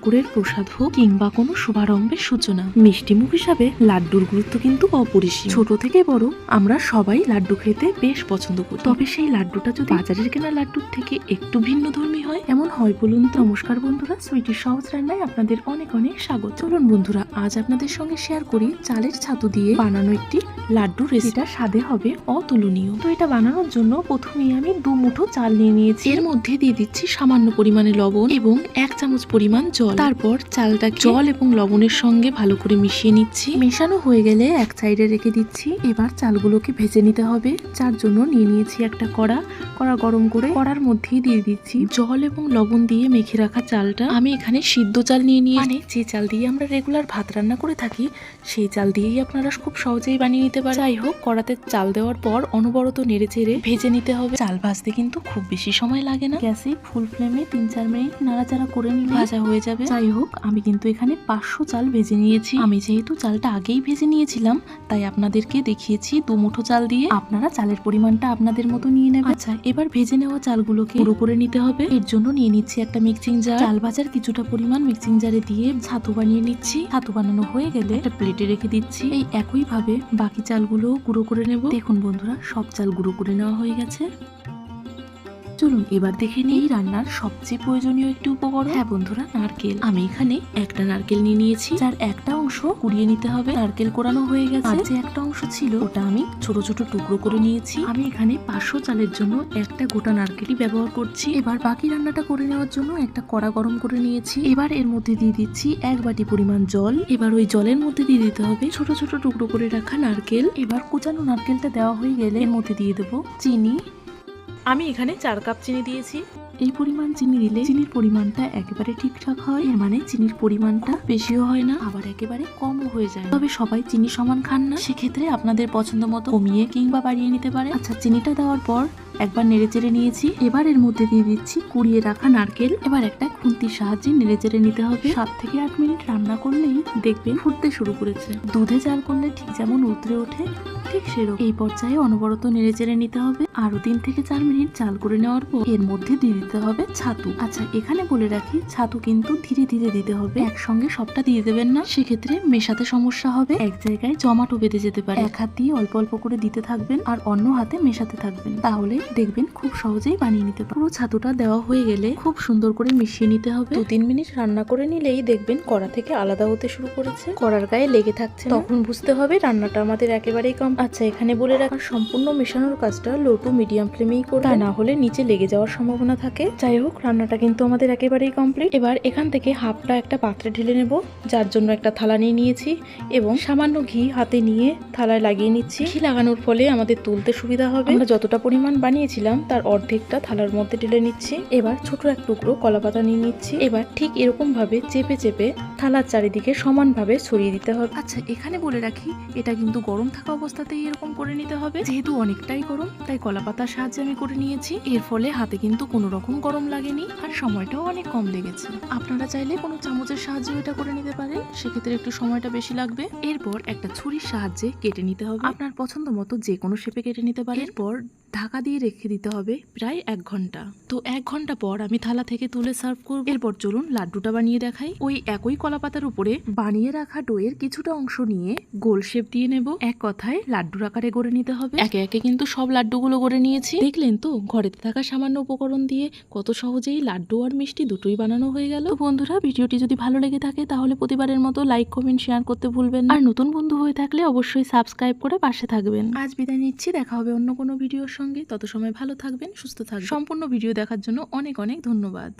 ঠাকুরের প্রসাদ হোক কিংবা কোনো শুভারম্ভের সূচনা, মিষ্টিমুখ হিসাবে লাড্ডুর গুরুত্ব কিন্তু অপরিসীম। ছোট থেকে বড় আমরা সবাই লাড্ডু খেতে বেশ পছন্দ করি, তবে সেই লাড্ডুটা যদি বাজারের কেনা লাড্ডুর থেকে একটু ভিন্নধর্মী হয়, এমন হয় বলুন তো? নমস্কার বন্ধুরা, সুইটির সহজ রান্নায় আপনাদের অনেক অনেক স্বাগত। চলুন বন্ধুরা, আজ আপনাদের সঙ্গে শেয়ার করি চালের ছাতু দিয়ে বানানো একটি লাড্ডু রেসিপিটা স্বাদে হবে অতুলনীয়। তো এটা বানানোর জন্য প্রথমেই আমি 2 মুঠো চাল নিয়ে নিয়েছি। এর মধ্যে দিয়ে দিচ্ছি সামান্য পরিমাণে লবণ এবং 1 চামচ পরিমাণ জল। তারপর চালটা জল এবং লবণের সঙ্গে ভালো করে মিশিয়ে নিচ্ছি। মেশানো হয়ে গেলে এক সাইডে রেখে দিচ্ছি। এবার চালগুলোকে ভেজে নিতে হবে, যার জন্য নিয়ে নিয়েছি একটা কড়া গরম করে কড়ার মধ্যেই দিয়ে দিচ্ছি জল এবং লবণ দিয়ে মেখে রাখা চালটা। আমি এখানে সিদ্ধ চাল নিয়ে নিয়ে, মানে যে চাল দিয়ে আমরা রেগুলার ভাত রান্না করে থাকি সেই চাল দিয়েই আপনারা খুব সহজেই বানিয়ে নিতে পারেন। যাই হোক, কড়াতে চাল দেওয়ার পর অনবরত নেড়ে চেড়ে ভেজে নিতে হবে। চাল ভাজতে কিন্তু খুব বেশি সময় লাগে না, গ্যাসে ফুল ফ্লেমে 3-4 মিনিট নাড়াচাড়া করে নিলে ভাজা হয়ে যাবে। যাই হোক, আমি কিন্তু এখানে 500 চাল ভেজে নিয়েছি। আমি যেহেতু চালটা আগেই ভেজে নিয়েছিলাম তাই আপনাদেরকে দেখিয়েছি 2 মুঠো চাল দিয়ে। আপনারা চালের পরিমাণটা আপনাদের মতো নিয়ে নেবেন। আচ্ছা, এবার ভেজে নেওয়া চালগুলোকে গুঁড়ো করে নিতে হবে। এর জন্য নিয়ে নিচ্ছি একটা মিক্সিং জার। চাল ভাজার কিছুটা পরিমাণ মিক্সিং জারে দিয়ে ছাতু বানিয়ে নিচ্ছি। ছাতু বানানো হয়ে গেলে একটা প্লেটে রেখে দিচ্ছি। এই একই ভাবে বাকি চালগুলো গুঁড়ো করে নেব। দেখুন বন্ধুরা, সব চাল গুঁড়ো করে নেওয়া হয়ে গেছে। চলুন এবার দেখে নিই রান্নার সবচেয়ে প্রয়োজনীয় একটি উপকরণ। হ্যাঁ বন্ধুরা, নারকেল। আমি এখানে একটা নারকেল নিয়ে নিয়েছি, যার একটা অংশ কুড়িয়ে নিতে হবে। নারকেল কোরানো হয়ে গেছে, আর যে একটা অংশ ছিল ওটা আমি ছোট ছোট টুকরো করে নিয়েছি। আমি এখানে 500 চালের জন্য একটা গোটা নারকেলই ব্যবহার করছি। এবার বাকি রান্নাটা করে নেওয়ার জন্য একটা কড়া গরম করে নিয়েছি। এবার এর মধ্যে দিয়ে দিচ্ছি 1 বাটি পরিমাণ জল। এবার ওই জলের মধ্যে দিয়ে দিতে হবে ছোট ছোট টুকরো করে রাখা নারকেল। এবার কোচানো নারকেলটা দেওয়া হয়ে গেলে এর মধ্যে দিয়ে দেবো চিনি। আমি এখানে 4 কাপ চিনি দিয়েছি। এই পরিমাণ চিনি দিলে চিনির পরিমাণটা একেবারে ঠিকঠাক হয়। এর মানে চিনির পরিমাণটা বেশিও হয় না, আবার একেবারে কমও হয়ে যায়। তবে সবাই চিনি সমান খান না, সেক্ষেত্রে আপনাদের পছন্দ মতো কমিয়ে কিংবা বাড়িয়ে নিতে পারে। আচ্ছা, চিনিটা দেওয়ার পর একবার নেড়ে চেড়ে নিয়েছি। এবার এর মধ্যে দিয়ে দিচ্ছি কুড়িয়ে রাখা নারকেল। এবার একটা খুন্তির সাহায্যে নেড়ে চেড়ে নিতে হবে। 7 থেকে 8 মিনিট রান্না করলেই দেখবেন ফুটতে শুরু করেছে। দুধে জাল করলে ঠিক যেমন উতরে ওঠে, ঠিক সেরকম। এই পর্যায়ে অনবরত নেড়ে চেড়ে নিতে হবে। আরো 3 থেকে 4 মিনিট জাল করে নেওয়ার পর এর মধ্যে দিয়ে দিতে হবে ছাতু। আচ্ছা, এখানে বলে রাখি, ছাতু কিন্তু ধীরে ধীরে দিতে হবে, একসঙ্গে সবটা দিয়ে দেবেন না, সেক্ষেত্রে মেশাতে সমস্যা হবে। এক জায়গায় জমাটো বেঁধে যেতে পারে। এক হাত দিয়ে অল্প অল্প করে দিতে থাকবেন আর অন্য হাতে মেশাতে থাকবেন, তাহলে দেখবেন খুব সহজেই বানিয়ে নিতে পারবেন। পুরো ছাতুটা দেওয়া হয়ে গেলে খুব সুন্দর করে মিশিয়ে নিতে হবে। 2-3 মিনিট রান্না করে নিলেই দেখবেন কড়া থেকে আলাদা হতে শুরু করেছে, কড়ার গায়ে লেগে থাকছে, তখন বুঝতে হবে রান্নাটা আমাদের একেবারেই কম। আচ্ছা, এখানে বলে রাখার সম্পূর্ণ মেশানোর কাজটা লো টু মিডিয়াম ফ্লেমেই করবেন, তা না হলে নিচে লেগে যাওয়ার সম্ভাবনা থাকে। যাই হোক, রান্নাটা কিন্তু আমাদের একেবারেই কমপ্লিট। এবার এখান থেকে হাফটা একটা পাত্রে ঢেলে নেব, যার জন্য একটা থালা নিয়ে নিয়েছি এবং সামান্য ঘি হাতে নিয়ে থালায় লাগিয়ে নিচ্ছি। ঘি লাগানোর ফলে আমাদের তুলতে সুবিধা হবে। আমরা যতটা পরিমাণ বানিয়েছিলাম তার অর্ধেকটা থালার মধ্যে ঢেলে নিচ্ছি। এবার ছোট এক টুকরো কলাপাতা নিয়ে নিচ্ছি। এবার ঠিক এরকম ভাবে চেপে চেপে থালার চারিদিকে সমানভাবে ছড়িয়ে দিতে হবে। আচ্ছা, এখানে বলে রাখি, এটা কিন্তু গরম থাকা অবস্থাতেই এরকম করে নিতে হবে। যেহেতু অনেকটাই গরম তাই কলাপাতার সাহায্যে আমি করে নিয়েছি। এর ফলে হাতে কিন্তু কোনো রকম গরম লাগেনি আর সময়টাও অনেক কম লেগেছে। আপনারা চাইলে কোনো চামচের সাহায্যে এটা করে নিতে পারেন, সেক্ষেত্রে একটু সময়টা বেশি লাগবে। এরপর একটা ছুরির সাহায্যে কেটে নিতে হবে। আপনার পছন্দ মতো যে কোনো শেপে কেটে নিতে পারেন। এরপর ঢাকা দিয়ে রেখে দিতে হবে প্রায় 1 ঘন্টা। তো 1 ঘন্টা পর আমি থালা থেকে তুলে সার্ভ করব। এরপর চলুন লাড্ডুটা বানিয়ে দেখাই। ওই একই কলাপাতার উপরে বানিয়ে রাখা ডোয়ের কিছুটা অংশ নিয়ে গোল শেপ দিয়ে নেব। এক কথায় লাড্ডুর আকারে গড়ে নিতে হবে। একে একে কিন্তু সব লাড্ডুগুলো গড়ে নিয়েছি। দেখলেন তো, ঘরে থাকা সামান্য উপকরণ দিয়ে কত সহজেই লাড্ডু আর মিষ্টি দুটোই বানানো হয়ে গেল। তো বন্ধুরা, ভিডিওটি যদি ভালো লেগে থাকে তাহলে প্রতিবারের মতো লাইক, কমেন্ট, শেয়ার করতে ভুলবেন না। আর নতুন বন্ধু হয়ে থাকলে অবশ্যই সাবস্ক্রাইব করে পাশে থাকবেন। আজ বিদায় নিচ্ছি, দেখা হবে অন্য কোনো ভিডিওর সঙ্গে। তত সময় ভালো থাকবেন, সুস্থ থাকবেন। সম্পূর্ণ ভিডিও দেখার জন্য অনেক অনেক ধন্যবাদ।